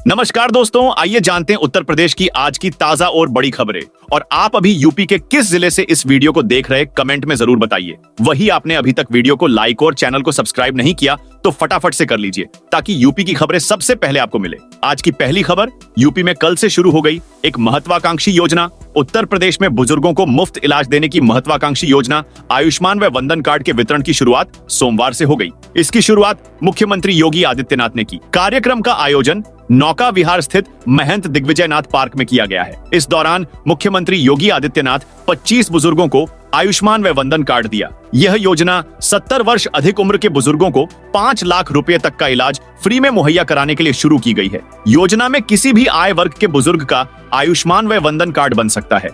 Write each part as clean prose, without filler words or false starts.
नमस्कार दोस्तों, आइए जानते हैं उत्तर प्रदेश की आज की ताजा और बड़ी खबरें। और आप अभी यूपी के किस जिले से इस वीडियो को देख रहे, कमेंट में जरूर बताइए। वही आपने अभी तक वीडियो को लाइक और चैनल को सब्सक्राइब नहीं किया तो फटाफट से कर लीजिए, ताकि यूपी की खबरें सबसे पहले आपको मिले। आज की पहली खबर, यूपी में कल से शुरू हो गई एक महत्वाकांक्षी योजना। उत्तर प्रदेश में बुजुर्गों को मुफ्त इलाज देने की महत्वाकांक्षी योजना आयुष्मान व वंदन कार्ड के वितरण की शुरुआत सोमवार से हो गई। इसकी शुरुआत मुख्यमंत्री योगी आदित्यनाथ ने की। कार्यक्रम का आयोजन नौका विहार स्थित महंत दिग्विजयनाथ पार्क में किया गया है। इस दौरान मुख्यमंत्री योगी आदित्यनाथ 25 बुजुर्गों को आयुष्मान व वंदन कार्ड दिया। यह योजना 70 वर्ष अधिक उम्र के बुजुर्गों को 5 लाख रुपए तक का इलाज फ्री में मुहैया कराने के लिए शुरू की गई है। योजना में किसी भी आय वर्ग के बुजुर्ग का आयुष्मान व वंदन कार्ड बन सकता है।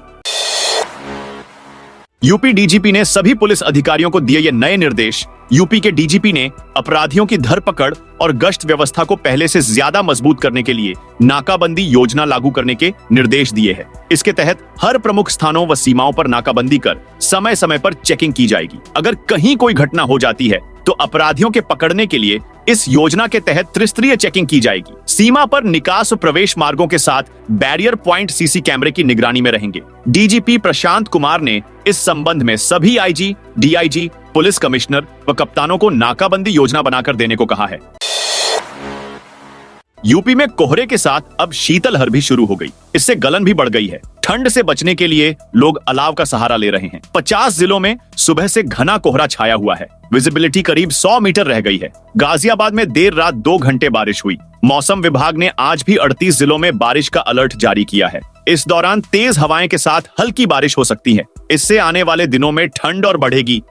यूपी डीजीपी ने सभी पुलिस अधिकारियों को दिए ये नए निर्देश। यूपी के डीजीपी ने अपराधियों की धरपकड़ और गश्त व्यवस्था को पहले से ज्यादा मजबूत करने के लिए नाकाबंदी योजना लागू करने के निर्देश दिए हैं। इसके तहत हर प्रमुख स्थानों व सीमाओं पर नाकाबंदी कर समय समय पर चेकिंग की जाएगी। अगर कहीं कोई घटना हो जाती है तो अपराधियों के पकड़ने के लिए इस योजना के तहत त्रिस्तरीय चेकिंग की जाएगी। सीमा पर निकास प्रवेश मार्गों के साथ बैरियर पॉइंट सीसी कैमरे की निगरानी में रहेंगे। डीजीपी प्रशांत कुमार ने इस संबंध में सभी आईजी, डीआईजी, पुलिस कमिश्नर व कप्तानों को नाकाबंदी योजना बनाकर देने को कहा है। यूपी में कोहरे के साथ अब शीतलहर भी शुरू हो गई। इससे गलन भी बढ़ गई है। ठंड से बचने के लिए लोग अलाव का सहारा ले रहे हैं। 50 जिलों में सुबह से घना कोहरा छाया हुआ है। विजिबिलिटी करीब 100 मीटर रह गई है। गाजियाबाद में देर रात 2 घंटे बारिश हुई। मौसम विभाग ने आज भी 38 जिलों में बारिश का अलर्ट जारी किया है। इस दौरान तेज हवाएं के साथ हल्की बारिश हो सकती है। इससे आने वाले दिनों में ठंड और बढ़ेगी।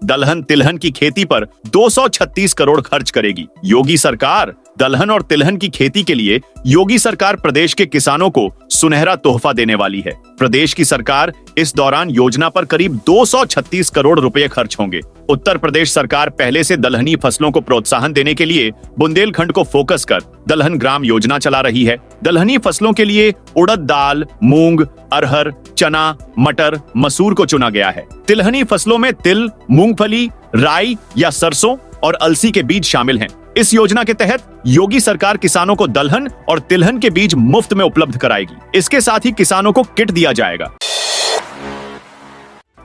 दलहन तिलहन की खेती पर 236 करोड़ खर्च करेगी योगी सरकार। दलहन और तिलहन की खेती के लिए योगी सरकार प्रदेश के किसानों को सुनहरा तोहफा देने वाली है। प्रदेश की सरकार इस दौरान योजना पर करीब 236 करोड़ रुपए खर्च होंगे। उत्तर प्रदेश सरकार पहले से दलहनी फसलों को प्रोत्साहन देने के लिए बुंदेलखंड को फोकस कर दलहन ग्राम योजना चला रही है। दलहनी फसलों के लिए उड़द दाल, मूंग, अरहर, चना, मटर, मसूर को चुना गया है। तिलहनी फसलों में तिल, मूंगफली, राई या सरसों और अलसी के बीज शामिल हैं। इस योजना के तहत योगी सरकार किसानों को दलहन और तिलहन के बीज मुफ्त में उपलब्ध कराएगी। इसके साथ ही किसानों को किट दिया जाएगा।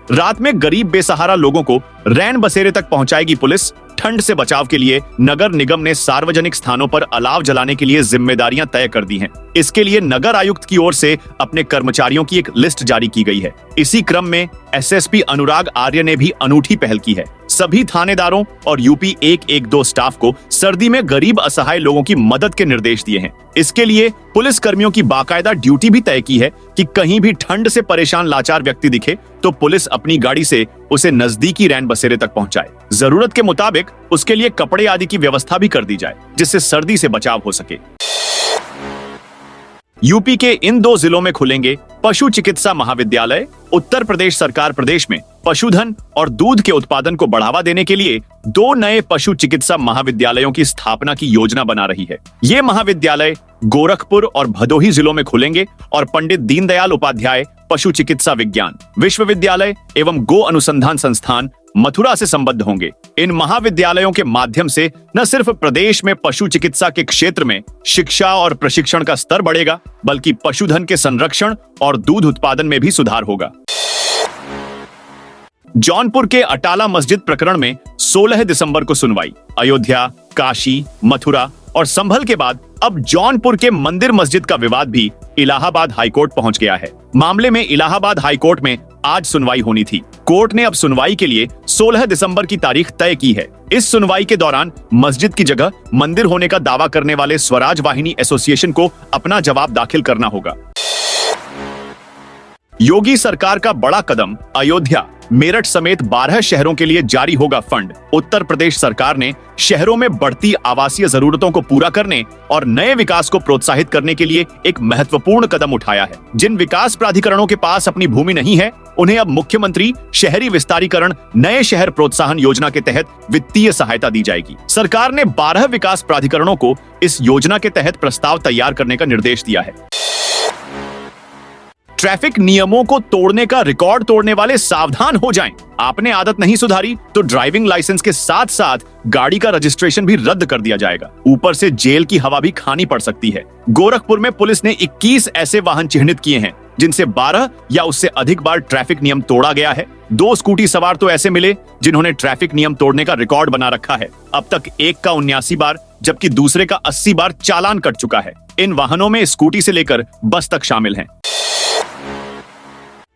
रात में गरीब बेसहारा लोगों को रैन बसेरे तक पहुंचाएगी पुलिस। ठंड से बचाव के लिए नगर निगम ने सार्वजनिक स्थानों पर अलाव जलाने के लिए जिम्मेदारियां तय कर दी हैं। इसके लिए नगर आयुक्त की ओर से अपने कर्मचारियों की एक लिस्ट जारी की गई है। इसी क्रम में एसएसपी अनुराग आर्य ने भी अनूठी पहल की है। सभी थानेदारों और यूपी 112 स्टाफ को सर्दी में गरीब असहाय लोगों की मदद के निर्देश दिए हैं। इसके लिए पुलिस कर्मियों की बाकायदा ड्यूटी भी तय की है कि कहीं भी ठंड से परेशान लाचार व्यक्ति दिखे तो पुलिस अपनी गाड़ी से उसे नजदीकी रैन बसेरे तक पहुंचाए। जरूरत के मुताबिक उसके लिए कपड़े आदि की व्यवस्था भी कर दी जाए, जिससे सर्दी से बचाव हो सके। यूपी के इन 2 जिलों में खुलेंगे पशु चिकित्सा महाविद्यालय। उत्तर प्रदेश सरकार प्रदेश में पशुधन और दूध के उत्पादन को बढ़ावा देने के लिए 2 नए पशु चिकित्सा महाविद्यालयों की स्थापना की योजना बना रही है। ये महाविद्यालय गोरखपुर और भदोही जिलों में खुलेंगे और पंडित दीनदयाल उपाध्याय पशु चिकित्सा विज्ञान विश्वविद्यालय एवं गो अनुसंधान संस्थान मथुरा से संबद्ध होंगे। इन महाविद्यालयों के माध्यम से न सिर्फ प्रदेश में पशु चिकित्सा के क्षेत्र में शिक्षा और प्रशिक्षण का स्तर बढ़ेगा, बल्कि पशुधन के संरक्षण और दूध उत्पादन में भी सुधार होगा। जौनपुर के अटाला मस्जिद प्रकरण में 16 दिसंबर को सुनवाई। अयोध्या, काशी, मथुरा और संभल के बाद अब जौनपुर के मंदिर मस्जिद का विवाद भी इलाहाबाद हाईकोर्ट पहुंच गया है। मामले में इलाहाबाद हाईकोर्ट में आज सुनवाई होनी थी। कोर्ट ने अब सुनवाई के लिए 16 दिसंबर की तारीख तय की है। इस सुनवाई के दौरान मस्जिद की जगह मंदिर होने का दावा करने वाले स्वराज वाहिनी एसोसिएशन को अपना जवाब दाखिल करना होगा। योगी सरकार का बड़ा कदम, अयोध्या, मेरठ समेत 12 शहरों के लिए जारी होगा फंड। उत्तर प्रदेश सरकार ने शहरों में बढ़ती आवासीय जरूरतों को पूरा करने और नए विकास को प्रोत्साहित करने के लिए एक महत्वपूर्ण कदम उठाया है। जिन विकास प्राधिकरणों के पास अपनी भूमि नहीं है, उन्हें अब मुख्यमंत्री शहरी विस्तारीकरण नए शहर प्रोत्साहन योजना के तहत वित्तीय सहायता दी जाएगी। सरकार ने 12 विकास प्राधिकरणों को इस योजना के तहत प्रस्ताव तैयार करने का निर्देश दिया है। ट्रैफिक नियमों को तोड़ने का रिकॉर्ड तोड़ने वाले सावधान हो जाएं। आपने आदत नहीं सुधारी तो ड्राइविंग लाइसेंस के साथ साथ गाड़ी का रजिस्ट्रेशन भी रद्द कर दिया जाएगा। ऊपर से जेल की हवा भी खानी पड़ सकती है। गोरखपुर में पुलिस ने 21 ऐसे वाहन चिन्हित किए हैं जिनसे 12 या उससे अधिक बार ट्रैफिक नियम तोड़ा गया है। 2 स्कूटी सवार तो ऐसे मिले जिन्होंने ट्रैफिक नियम तोड़ने का रिकॉर्ड बना रखा है। अब तक एक का 79 बार जबकि दूसरे का 80 बार चालान कट चुका है। इन वाहनों में स्कूटी से लेकर बस तक शामिल हैं।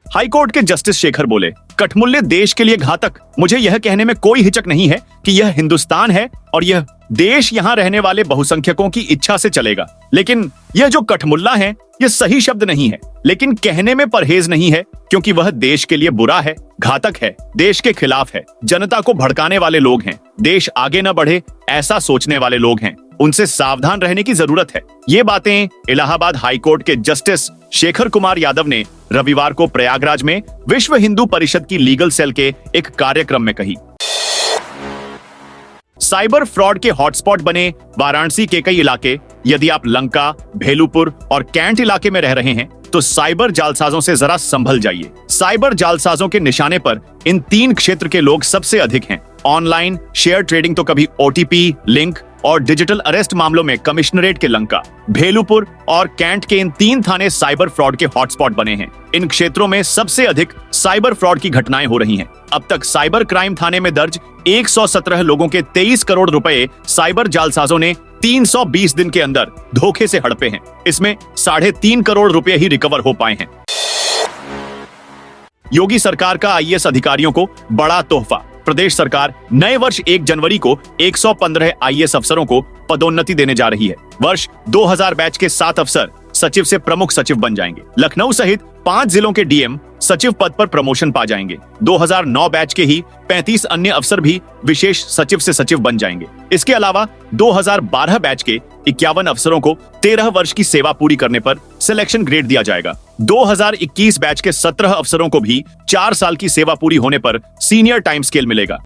हाईकोर्ट के जस्टिस शेखर बोले, कठमुल्ले देश के लिए घातक। मुझे यह कहने में कोई हिचक नहीं है कि यह हिंदुस्तान है और यह देश यहां रहने वाले बहुसंख्यकों की इच्छा से चलेगा। लेकिन यह जो कठमुल्ला है यह सही शब्द नहीं है, लेकिन कहने में परहेज नहीं है क्योंकि वह देश के लिए बुरा है, घातक है, देश के खिलाफ है, जनता को भड़काने वाले लोग हैं, देश आगे न बढ़े ऐसा सोचने वाले लोग हैं। उनसे सावधान रहने की जरूरत है। ये बातें इलाहाबाद हाईकोर्ट के जस्टिस शेखर कुमार यादव ने रविवार को प्रयागराज में विश्व हिंदू परिषद की लीगल सेल के एक कार्यक्रम में कही। साइबर फ्रॉड के हॉटस्पॉट बने वाराणसी के कई इलाके। यदि आप लंका, भेलुपुर और कैंट इलाके में रह रहे हैं तो साइबर जालसाजों से जरा संभल जाइए। साइबर जालसाजों के निशाने पर इन 3 क्षेत्र के लोग सबसे अधिक हैं। ऑनलाइन शेयर ट्रेडिंग तो कभी ओटीपी, लिंक और डिजिटल अरेस्ट मामलों में कमिश्नरेट के लंका, भेलुपुर और कैंट के इन 3 थाने साइबर फ्रॉड के हॉटस्पॉट बने हैं। इन क्षेत्रों में सबसे अधिक साइबर फ्रॉड की घटनाएं हो रही हैं। अब तक साइबर क्राइम थाने में दर्ज 117 लोगों के 23 करोड़ रुपए साइबर जालसाजों ने 320 दिन के अंदर धोखे से हड़पे हैं। इसमें 3.5 करोड़ रुपए ही रिकवर हो पाए हैं। योगी सरकार का आईएएस अधिकारियों को बड़ा तोहफा। प्रदेश सरकार नए वर्ष 1 जनवरी को 115 आईएएस अफसरों को पदोन्नति देने जा रही है। वर्ष 2000 बैच के 7 अफसर सचिव से प्रमुख सचिव बन जाएंगे। लखनऊ सहित 5 जिलों के डीएम सचिव पद पर प्रमोशन पा जाएंगे। 2009 बैच के ही 35 अन्य अफसर भी विशेष सचिव से सचिव बन जाएंगे। इसके अलावा 2012 बैच के 51 अफसरों को 13 वर्ष की सेवा पूरी करने पर सिलेक्शन ग्रेड दिया जाएगा। 2021 बैच के 17 अफसरों को भी 4 साल की सेवा पूरी होने पर सीनियर टाइम स्केल मिलेगा।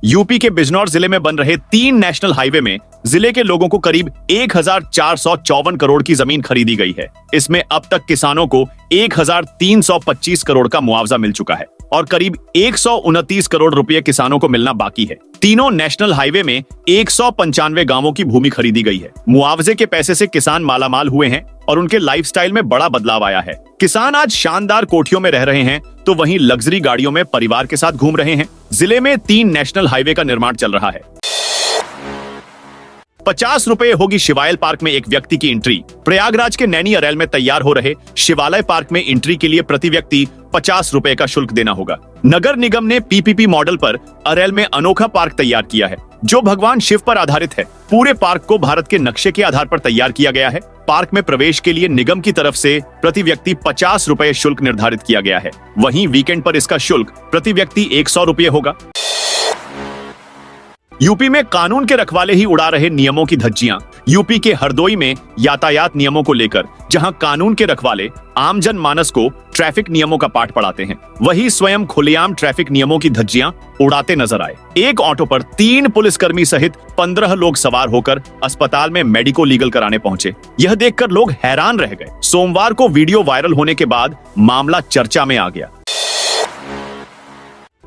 यूपी के बिजनौर जिले में बन रहे 3 नेशनल हाईवे में जिले के लोगों को करीब 1454 करोड़ की जमीन खरीदी गई है। इसमें अब तक किसानों को 1325 करोड़ का मुआवजा मिल चुका है और करीब 129 करोड़ रुपए किसानों को मिलना बाकी है। तीनों नेशनल हाईवे में 195 गांवों की भूमि खरीदी गई है। मुआवजे के पैसे से किसान मालामाल हुए हैं और उनके लाइफस्टाइल में बड़ा बदलाव आया है। किसान आज शानदार कोठियों में रह रहे हैं तो वहीं लग्जरी गाड़ियों में परिवार के साथ घूम रहे हैं। जिले में 3 नेशनल हाईवे का निर्माण चल रहा है। 50 रुपए होगी शिवालय पार्क में एक व्यक्ति की एंट्री। प्रयागराज के नैनी अरेल में तैयार हो रहे शिवालय पार्क में एंट्री के लिए प्रति व्यक्ति 50 रुपए का शुल्क देना होगा। नगर निगम ने पीपीपी मॉडल पर अरेल में अनोखा पार्क तैयार किया है जो भगवान शिव पर आधारित है। पूरे पार्क को भारत के नक्शे के आधार पर तैयार किया गया है। पार्क में प्रवेश के लिए निगम की तरफ से प्रति व्यक्ति 50 रुपए शुल्क निर्धारित किया गया है। वहीं वीकेंड पर इसका शुल्क प्रति व्यक्ति 100 रुपए होगा। यूपी में कानून के रखवाले ही उड़ा रहे नियमों की धज्जियां। यूपी के हरदोई में यातायात नियमों को लेकर जहां कानून के रखवाले आम जन मानस को ट्रैफिक नियमों का पाठ पढ़ाते हैं, वहीं स्वयं खुलेआम ट्रैफिक नियमों की धज्जियां उड़ाते नजर आए। एक ऑटो पर 3 पुलिसकर्मी सहित 15 लोग सवार होकर अस्पताल में मेडिको लीगल कराने पहुंचे। यह देखकर लोग हैरान रह गए। सोमवार को वीडियो वायरल होने के बाद मामला चर्चा में आ गया।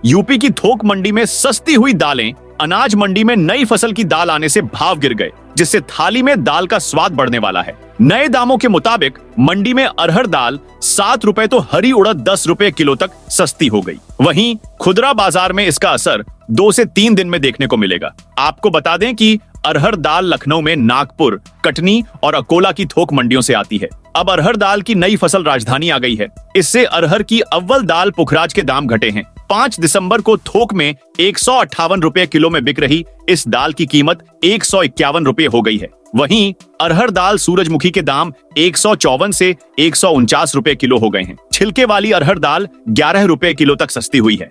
यूपी की थोक मंडी में सस्ती हुई दालें अनाज मंडी में नई फसल की दाल आने से भाव गिर गए, जिससे थाली में दाल का स्वाद बढ़ने वाला है। नए दामों के मुताबिक मंडी में अरहर दाल 7 रुपए तो हरी उड़द 10 रुपए किलो तक सस्ती हो गई। वहीं खुदरा बाजार में इसका असर 2 से 3 दिन में देखने को मिलेगा। आपको बता दें कि अरहर दाल लखनऊ में नागपुर, कटनी और अकोला की थोक मंडियों से आती है। अब अरहर दाल की नई फसल राजधानी आ गई है। इससे अरहर की अव्वल दाल पुखराज के दाम घटे हैं। 5 दिसंबर को थोक में 158 रुपए किलो में बिक रही इस दाल की कीमत 151 रुपए हो गई है। वहीं अरहर दाल सूरजमुखी के दाम 154 से 149 रुपए किलो हो गए हैं। छिलके वाली अरहर दाल 11 रुपए किलो तक सस्ती हुई है।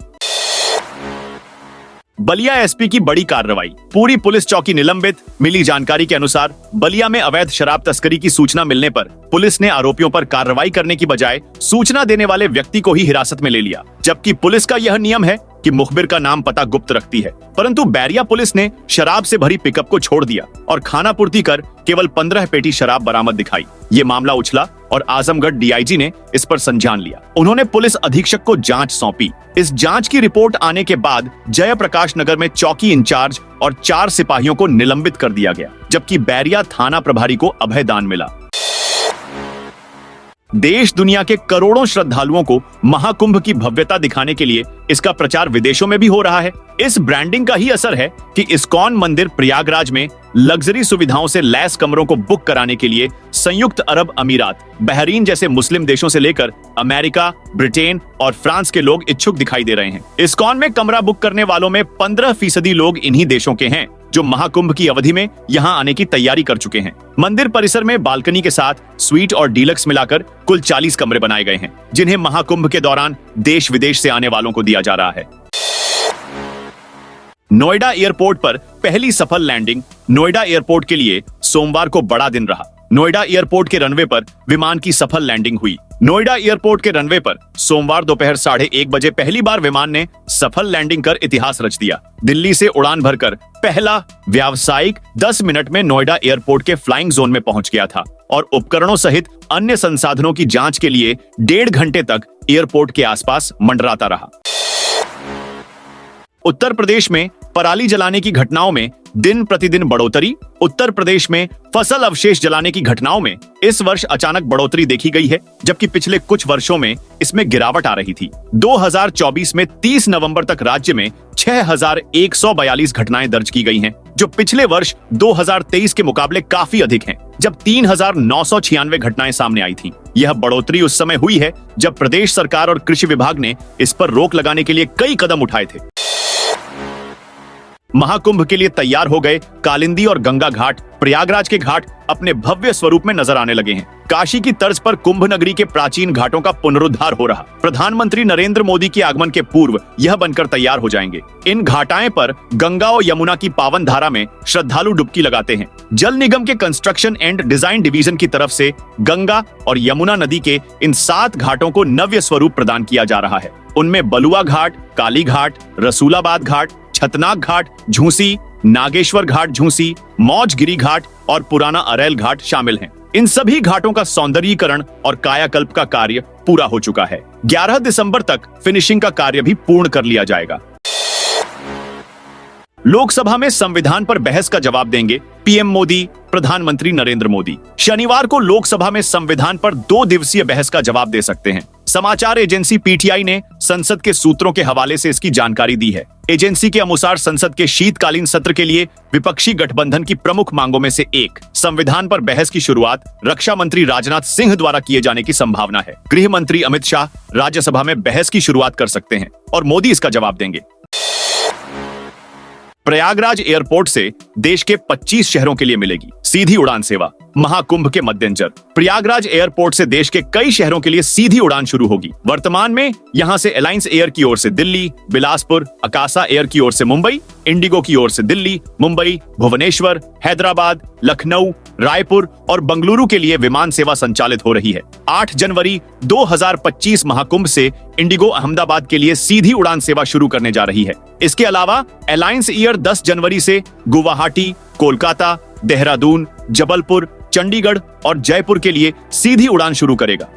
बलिया एसपी की बड़ी कार्रवाई, पूरी पुलिस चौकी निलंबित। मिली जानकारी के अनुसार बलिया में अवैध शराब तस्करी की सूचना मिलने पर पुलिस ने आरोपियों पर कार्रवाई करने की बजाय सूचना देने वाले व्यक्ति को ही हिरासत में ले लिया। जबकि पुलिस का यह नियम है कि मुखबिर का नाम पता गुप्त रखती है, परंतु बैरिया पुलिस ने शराब से भरी पिकअप को छोड़ दिया और खाना पूर्ति कर केवल 15 पेटी शराब बरामद दिखाई। ये मामला उछला और आजमगढ़ डीआईजी ने इस पर संज्ञान लिया। उन्होंने पुलिस अधीक्षक को जांच सौंपी। इस जांच की रिपोर्ट आने के बाद जयप्रकाश नगर में चौकी इंचार्ज और 4 सिपाहियों को निलंबित कर दिया गया, जबकि बैरिया थाना प्रभारी को अभयदान मिला। देश दुनिया के करोड़ों श्रद्धालुओं को महाकुंभ की भव्यता दिखाने के लिए इसका प्रचार विदेशों में भी हो रहा है। इस ब्रांडिंग का ही असर है कि इस्कॉन मंदिर प्रयागराज में लग्जरी सुविधाओं से लैस कमरों को बुक कराने के लिए संयुक्त अरब अमीरात, बहरीन जैसे मुस्लिम देशों से लेकर अमेरिका, ब्रिटेन और फ्रांस के लोग इच्छुक दिखाई दे रहे हैं। इस्कॉन में कमरा बुक करने वालों में 15% लोग इन्हीं देशों के हैं, जो महाकुंभ की अवधि में यहां आने की तैयारी कर चुके हैं। मंदिर परिसर में बालकनी के साथ स्वीट और डीलक्स मिलाकर कुल 40 कमरे बनाए गए हैं, जिन्हें महाकुंभ के दौरान देश विदेश से आने वालों को दिया जा रहा है। नोएडा एयरपोर्ट पर पहली सफल लैंडिंग नोएडा एयरपोर्ट के लिए सोमवार को बड़ा दिन रहा। नोएडा एयरपोर्ट के रनवे पर विमान की सफल लैंडिंग हुई। नोएडा एयरपोर्ट के रनवे पर सोमवार दोपहर 1:30 बजे पहली बार विमान ने सफल लैंडिंग कर इतिहास रच दिया। दिल्ली से उड़ान भरकर पहला व्यावसायिक 10 मिनट में नोएडा एयरपोर्ट के फ्लाइंग जोन में पहुंच गया था और उपकरणों सहित अन्य संसाधनों की जांच के लिए 1.5 घंटे तक एयरपोर्ट के आसपास मंडराता रहा। उत्तर प्रदेश में पराली जलाने की घटनाओं में दिन प्रतिदिन बढ़ोतरी। उत्तर प्रदेश में फसल अवशेष जलाने की घटनाओं में इस वर्ष अचानक बढ़ोतरी देखी गई है, जबकि पिछले कुछ वर्षों में इसमें गिरावट आ रही थी। 2024 में 30 नवंबर तक राज्य में 6142 घटनाएं दर्ज की गई हैं, जो पिछले वर्ष 2023 के मुकाबले काफी अधिक हैं, जब 3996 घटनाएं सामने आई थीं। यह बढ़ोतरी उस समय हुई है जब प्रदेश सरकार और कृषि विभाग ने इस पर रोक लगाने के लिए कई कदम उठाए थे। महाकुंभ के लिए तैयार हो गए कालिंदी और गंगा घाट। प्रयागराज के घाट अपने भव्य स्वरूप में नजर आने लगे हैं। काशी की तर्ज पर कुंभ नगरी के प्राचीन घाटों का पुनरुद्धार हो रहा। प्रधानमंत्री नरेंद्र मोदी के आगमन के पूर्व यह बनकर तैयार हो जाएंगे। इन घाटाएं पर गंगा और यमुना की पावन धारा में श्रद्धालु डुबकी लगाते हैं। जल निगम के कंस्ट्रक्शन एंड डिजाइन डिवीजन की तरफ से गंगा और यमुना नदी के इन 7 घाटों को नव्य स्वरूप प्रदान किया जा रहा है। उनमें बलुआ घाट, काली घाट, रसूलाबाद घाट, छतनाक घाट झूसी, नागेश्वर घाट झूसी, मौजगिरी घाट और पुराना अरैल घाट शामिल हैं। इन सभी घाटों का सौंदर्यीकरण और कायाकल्प का कार्य पूरा हो चुका है। 11 दिसंबर तक फिनिशिंग का कार्य भी पूर्ण कर लिया जाएगा। लोकसभा में संविधान पर बहस का जवाब देंगे पीएम मोदी, प्रधानमंत्री नरेंद्र मोदी। शनिवार को लोकसभा में संविधान पर 2 दिवसीय बहस का जवाब दे सकते हैं। समाचार एजेंसी पीटीआई ने संसद के सूत्रों के हवाले से इसकी जानकारी दी है। एजेंसी के अनुसार संसद के शीतकालीन सत्र के लिए विपक्षी गठबंधन की प्रमुख मांगों में से एक संविधान पर बहस की शुरुआत रक्षा मंत्री राजनाथ सिंह द्वारा किए जाने की संभावना है। गृह मंत्री अमित शाह राज्यसभा में बहस की शुरुआत कर सकते हैं और मोदी इसका जवाब देंगे। प्रयागराज एयरपोर्ट से देश के 25 शहरों के लिए मिलेगी सीधी उड़ान सेवा। महाकुंभ के मद्देनजर प्रयागराज एयरपोर्ट से देश के कई शहरों के लिए सीधी उड़ान शुरू होगी। वर्तमान में यहां से एलायंस एयर की ओर से दिल्ली, बिलासपुर, अकासा एयर की ओर से मुंबई, इंडिगो की ओर से दिल्ली, मुंबई, भुवनेश्वर, हैदराबाद, लखनऊ, रायपुर और बंगलुरु के लिए विमान सेवा संचालित हो रही है। 8 जनवरी 2025 महाकुंभ से इंडिगो अहमदाबाद के लिए सीधी उड़ान सेवा शुरू करने जा रही है। इसके अलावा एलायंस एयर 10 जनवरी से गुवाहाटी, कोलकाता, देहरादून, जबलपुर, चंडीगढ़ और जयपुर के लिए सीधी उड़ान शुरू करेगा।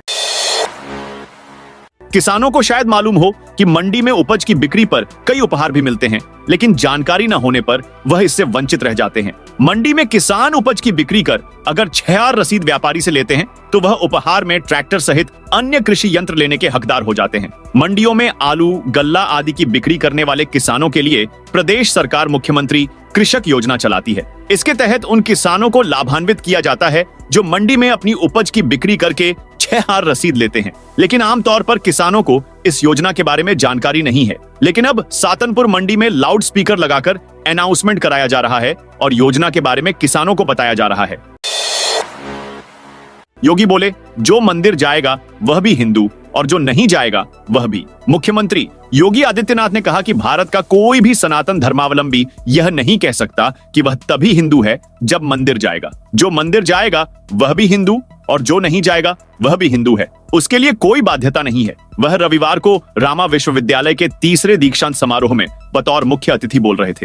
किसानों को शायद मालूम हो कि मंडी में उपज की बिक्री पर कई उपहार भी मिलते हैं, लेकिन जानकारी न होने पर वह इससे वंचित रह जाते हैं। मंडी में किसान उपज की बिक्री कर अगर 6 रसीद व्यापारी से लेते हैं तो वह उपहार में ट्रैक्टर सहित अन्य कृषि यंत्र लेने के हकदार हो जाते हैं। मंडियों में आलू, गल्ला आदि की बिक्री करने वाले किसानों के लिए प्रदेश सरकार मुख्यमंत्री कृषक योजना चलाती है। इसके तहत उन किसानों को लाभान्वित किया जाता है जो मंडी में अपनी उपज की बिक्री करके 6 रसीद लेते हैं। लेकिन आमतौर पर किसानों को इस योजना के बारे में जानकारी नहीं है। लेकिन अब सातनपुर मंडी में लाउड स्पीकर लगाकर अनाउंसमेंट कराया जा रहा है और योजना के बारे में किसानों को बताया जा रहा है। योगी बोले, जो मंदिर जाएगा वह भी हिंदू और जो नहीं जाएगा वह भी। मुख्यमंत्री योगी आदित्यनाथ ने कहा कि भारत का कोई भी सनातन धर्मावलंबी यह नहीं कह सकता कि वह तभी हिंदू है जब मंदिर जाएगा। जो मंदिर जाएगा वह भी हिंदू और जो नहीं जाएगा वह भी हिंदू है। उसके लिए कोई बाध्यता नहीं है। वह रविवार को रामा विश्वविद्यालय के 3रे दीक्षांत समारोह में बतौर मुख्य अतिथि बोल रहे थे।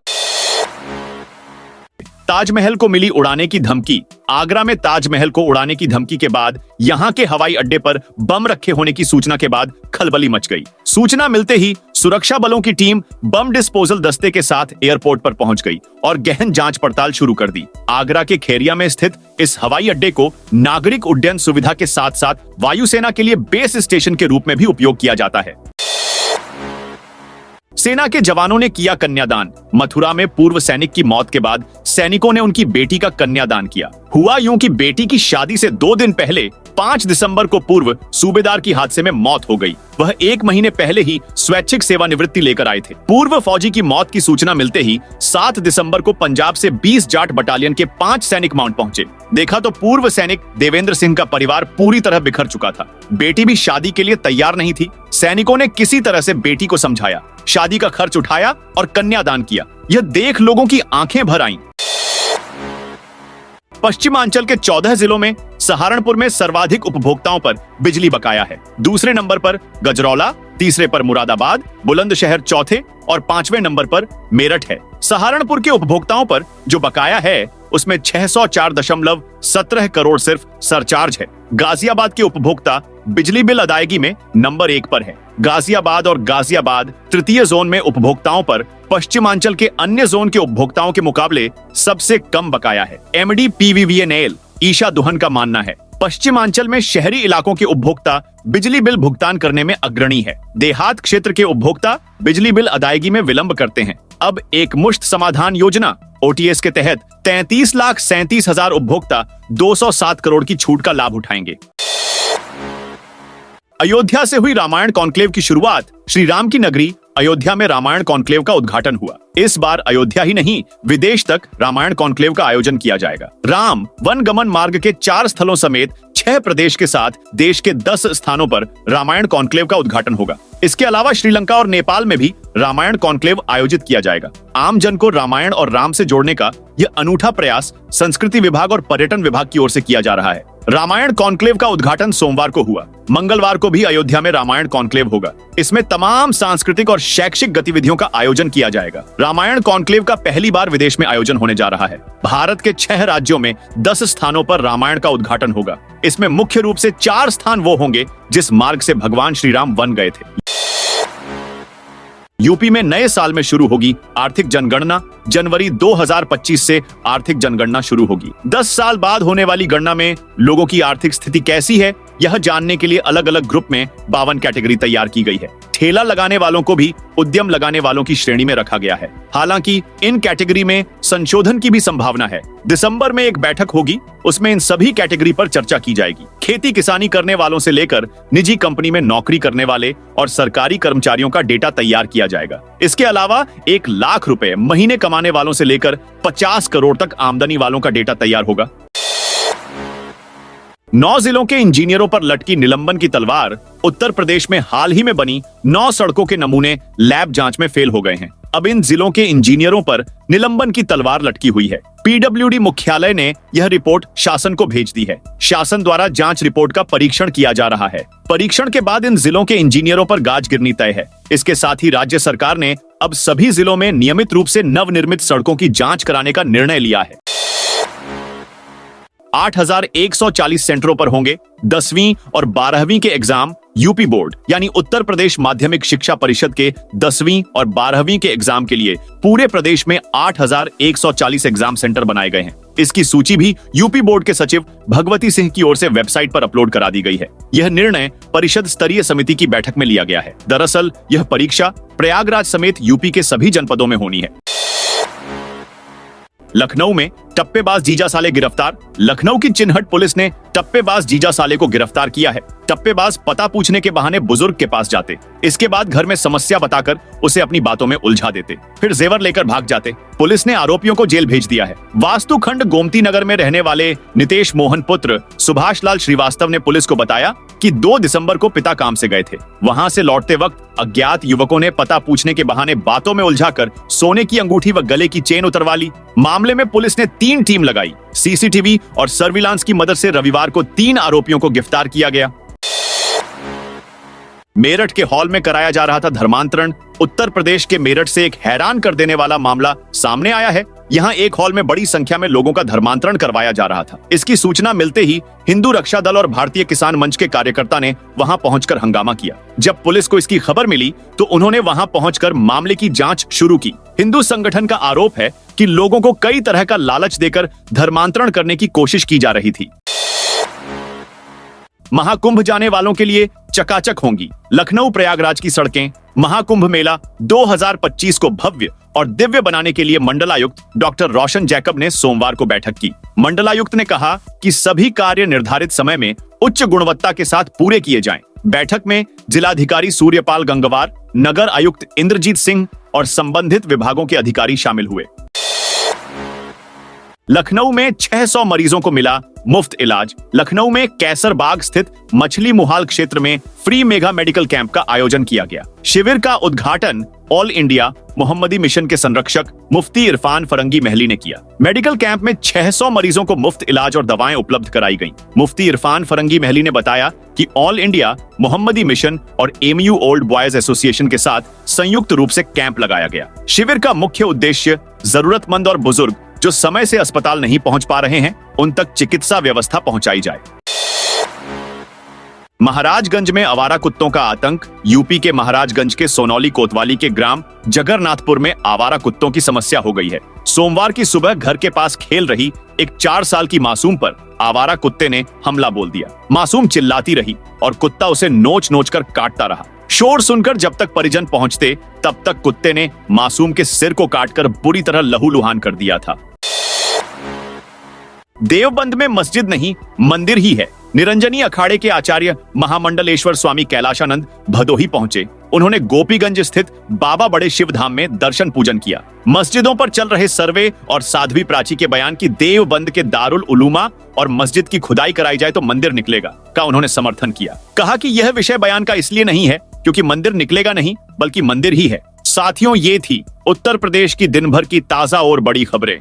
ताजमहल को मिली उड़ाने की धमकी। आगरा में ताजमहल को उड़ाने की धमकी के बाद यहां के हवाई अड्डे पर बम रखे होने की सूचना के बाद खलबली मच गई। सूचना मिलते ही सुरक्षा बलों की टीम बम डिस्पोजल दस्ते के साथ एयरपोर्ट पर पहुंच गई और गहन जांच पड़ताल शुरू कर दी। आगरा के खेरिया में स्थित इस हवाई अड्डे को नागरिक उड्डयन सुविधा के साथ साथ वायुसेना के लिए बेस स्टेशन के रूप में भी उपयोग किया जाता है। सेना के जवानों ने किया कन्यादान। मथुरा में पूर्व सैनिक की मौत के बाद सैनिकों ने उनकी बेटी का कन्यादान किया। हुआ यूं कि बेटी की शादी से 2 दिन पहले 5 दिसंबर को पूर्व सूबेदार की हादसे में मौत हो गई। वह 1 महीने पहले ही स्वैच्छिक सेवानिवृत्ति लेकर आए थे। पूर्व फौजी की मौत की सूचना मिलते ही 7 दिसंबर को पंजाब से 20 जाट बटालियन के 5 सैनिक माउंट पहुंचे। देखा तो पूर्व सैनिक देवेंद्र सिंह का परिवार पूरी तरह बिखर चुका था। बेटी भी शादी के लिए तैयार नहीं थी। सैनिकों ने किसी तरह से बेटी को समझाया, शादी का खर्च उठाया और कन्यादान किया। यह देख लोगों की आंखें भर आईं। पश्चिमांचल के 14 जिलों में सहारनपुर में सर्वाधिक उपभोक्ताओं पर बिजली बकाया है। दूसरे नंबर पर गजरौला, तीसरे पर मुरादाबाद, बुलंदशहर चौथे और 5वें नंबर पर मेरठ है। सहारनपुर के उपभोक्ताओं पर जो बकाया है उसमें 604.17 करोड़ सिर्फ सरचार्ज है। गाजियाबाद के उपभोक्ता बिजली बिल अदायगी में नंबर 1 पर है। गाजियाबाद और गाजियाबाद तृतीय जोन में उपभोक्ताओं पर पश्चिमांचल के अन्य जोन के उपभोक्ताओं के मुकाबले सबसे कम बकाया है। एमडी पीवीवीएनएल ईशा दुहन का मानना है पश्चिमांचल में शहरी इलाकों के उपभोक्ता बिजली बिल भुगतान करने में अग्रणी है। देहात क्षेत्र के उपभोक्ता बिजली बिल अदायगी में विलंब करते हैं। अब एक मुश्त समाधान योजना ओटीएस के तहत 33,37,000 उपभोक्ता 207 करोड़ की छूट का लाभ उठाएंगे। अयोध्या से हुई रामायण कॉन्क्लेव की शुरुआत। श्री राम की नगरी अयोध्या में रामायण कॉन्क्लेव का उद्घाटन हुआ। इस बार अयोध्या ही नहीं विदेश तक रामायण कॉन्क्लेव का आयोजन किया जाएगा। राम वन गमन मार्ग के 4 स्थलों समेत 6 प्रदेश के साथ देश के 10 स्थानों पर रामायण कॉन्क्लेव का उद्घाटन होगा। इसके अलावा श्रीलंका और नेपाल में भी रामायण कॉन्क्लेव आयोजित किया जाएगा। आम जन को रामायण और राम से जोड़ने का यह अनूठा प्रयास संस्कृति विभाग और पर्यटन विभाग की ओर से किया जा रहा है। रामायण कॉन्क्लेव का उद्घाटन सोमवार को हुआ। मंगलवार को भी अयोध्या में रामायण कॉन्क्लेव होगा। इसमें तमाम सांस्कृतिक और शैक्षिक गतिविधियों का आयोजन किया जाएगा। रामायण कॉन्क्लेव का पहली बार विदेश में आयोजन होने जा रहा है। भारत के 6 राज्यों में 10 स्थानों पर रामायण का उद्घाटन होगा। इसमें मुख्य रूप से 4 स्थान वो होंगे जिस मार्ग से भगवान श्री राम वन गए थे। यूपी में नए साल में शुरू होगी आर्थिक जनगणना। जनवरी 2025 से आर्थिक जनगणना शुरू होगी। 10 साल बाद होने वाली गणना में लोगों की आर्थिक स्थिति कैसी है, यह जानने के लिए अलग अलग ग्रुप में 52 कैटेगरी तैयार की गई है। ठेला लगाने वालों को भी उद्यम लगाने वालों की श्रेणी में रखा गया है। हालांकि इन कैटेगरी में संशोधन की भी संभावना है। दिसंबर में एक बैठक होगी, उसमें इन सभी कैटेगरी पर चर्चा की जाएगी। खेती किसानी करने वालों से लेकर निजी कंपनी में नौकरी करने वाले और सरकारी कर्मचारियों का डेटा तैयार किया जाएगा। इसके अलावा 1 लाख रुपए महीने कमाने वालों से लेकर 50 करोड़ तक आमदनी वालों का डेटा तैयार होगा। 9 जिलों के इंजीनियरों पर लटकी निलंबन की तलवार। उत्तर प्रदेश में हाल ही में बनी 9 सड़कों के नमूने लैब जांच में फेल हो गए हैं। अब इन जिलों के इंजीनियरों पर निलंबन की तलवार लटकी हुई है। पीडब्ल्यूडी मुख्यालय ने यह रिपोर्ट शासन को भेज दी है। शासन द्वारा जांच रिपोर्ट का परीक्षण किया जा रहा है। परीक्षण के बाद इन जिलों के इंजीनियरों पर गाज गिरनी तय है। इसके साथ ही राज्य सरकार ने अब सभी जिलों में नियमित रूप से नवनिर्मित सड़कों की जांच कराने का निर्णय लिया है। 8,140 सेंटरों पर होंगे 10वीं और 12वीं के एग्जाम। यूपी बोर्ड यानी उत्तर प्रदेश माध्यमिक शिक्षा परिषद के 10वीं और 12वीं के एग्जाम के लिए पूरे प्रदेश में 8,140 एग्जाम सेंटर बनाए गए हैं। इसकी सूची भी यूपी बोर्ड के सचिव भगवती सिंह की ओर से वेबसाइट पर अपलोड करा दी गई है। यह निर्णय परिषद स्तरीय समिति की बैठक में लिया गया है। दरअसल यह परीक्षा प्रयागराज समेत यूपी के सभी जनपदों में होनी है। लखनऊ में टप्पेबाज जीजा साले गिरफ्तार। लखनऊ की चिन्हट पुलिस ने टप्पेबाज जीजा साले को गिरफ्तार किया है। टप्पेबाज पता पूछने के बहाने बुजुर्ग के पास जाते, इसके बाद घर में समस्या बताकर उसे अपनी बातों में उलझा देते, फिर जेवर लेकर भाग जाते। पुलिस ने आरोपियों को जेल भेज दिया है। वास्तुखंड गोमती नगर में रहने वाले नितेश मोहन पुत्र सुभाष लाल श्रीवास्तव ने पुलिस को बताया कि 2 दिसंबर को पिता काम से गए थे। वहां से लौटते वक्त अज्ञात युवकों ने पता पूछने के बहाने बातों में उलझाकर सोने की अंगूठी व गले की चेन उतरवा ली। मामले में पुलिस ने 3 टीम लगाई। सीसीटीवी और सर्विलांस की मदद से रविवार को 3 आरोपियों को गिरफ्तार किया गया। मेरठ के हॉल में कराया जा रहा था धर्मांतरण। उत्तर प्रदेश के मेरठ से एक हैरान कर देने वाला मामला सामने आया है। यहाँ एक हॉल में बड़ी संख्या में लोगों का धर्मांतरण करवाया जा रहा था। इसकी सूचना मिलते ही हिंदू रक्षा दल और भारतीय किसान मंच के कार्यकर्ता ने वहां पहुंचकर हंगामा किया। जब पुलिस को इसकी खबर मिली तो उन्होंने वहां पहुंचकर मामले की जांच शुरू की। हिंदू संगठन का आरोप है कि लोगों को कई तरह का लालच देकर धर्मांतरण करने की कोशिश की जा रही थी। महाकुंभ जाने वालों के लिए चकाचक होंगी लखनऊ प्रयागराज की सड़कें। महाकुंभ मेला 2025 को भव्य और दिव्य बनाने के लिए मंडलायुक्त डॉक्टर रोशन जैकब ने सोमवार को बैठक की। मंडलायुक्त ने कहा कि सभी कार्य निर्धारित समय में उच्च गुणवत्ता के साथ पूरे किए जाएं। बैठक में जिलाधिकारी सूर्यपाल गंगवार, नगर आयुक्त इंद्रजीत सिंह और संबंधित विभागों के अधिकारी शामिल हुए। लखनऊ में 600 मरीजों को मिला मुफ्त इलाज। लखनऊ में कैसरबाग स्थित मछली मुहाल क्षेत्र में फ्री मेगा मेडिकल कैंप का आयोजन किया गया। शिविर का उद्घाटन ऑल इंडिया मोहम्मदी मिशन के संरक्षक मुफ्ती इरफान फरंगी महली ने किया। मेडिकल कैंप में 600 मरीजों को मुफ्त इलाज और दवाएं उपलब्ध कराई गईं। मुफ्ती इरफान फरंगी महली ने बताया कि ऑल इंडिया मोहम्मदी मिशन और एमयू ओल्ड बॉयज एसोसिएशन के साथ संयुक्त रूप से कैंप लगाया गया। शिविर का मुख्य उद्देश्य जरूरतमंद और बुजुर्ग जो समय से अस्पताल नहीं पहुंच पा रहे हैं उन तक चिकित्सा व्यवस्था पहुंचाई जाए। महाराजगंज में आवारा कुत्तों का आतंक। यूपी के महाराजगंज के सोनौली कोतवाली के ग्राम जगरनाथपुर में आवारा कुत्तों की समस्या हो गई है। सोमवार की सुबह घर के पास खेल रही एक 4 साल की मासूम पर आवारा कुत्ते ने हमला बोल दिया। मासूम चिल्लाती रही और कुत्ता उसे नोच नोच कर काटता रहा। शोर सुनकर जब तक परिजन पहुंचते तब तक कुत्ते ने मासूम के सिर को काटकर बुरी तरह लहूलुहान कर दिया था। देवबंद में मस्जिद नहीं मंदिर ही है। निरंजनी अखाड़े के आचार्य महामंडलेश्वर स्वामी कैलाशानंद भदोही पहुंचे। उन्होंने गोपीगंज स्थित बाबा बड़े शिव धाम में दर्शन पूजन किया। मस्जिदों पर चल रहे सर्वे और साध्वी प्राची के बयान की देवबंद के दारुल उलूमा और मस्जिद की खुदाई कराई जाए तो मंदिर निकलेगा का उन्होंने समर्थन किया। कहा कि यह विषय बयान का इसलिए नहीं है क्योंकि मंदिर निकलेगा नहीं बल्कि मंदिर ही है। साथियों, ये थी उत्तर प्रदेश की दिन भर की ताजा और बड़ी खबरें।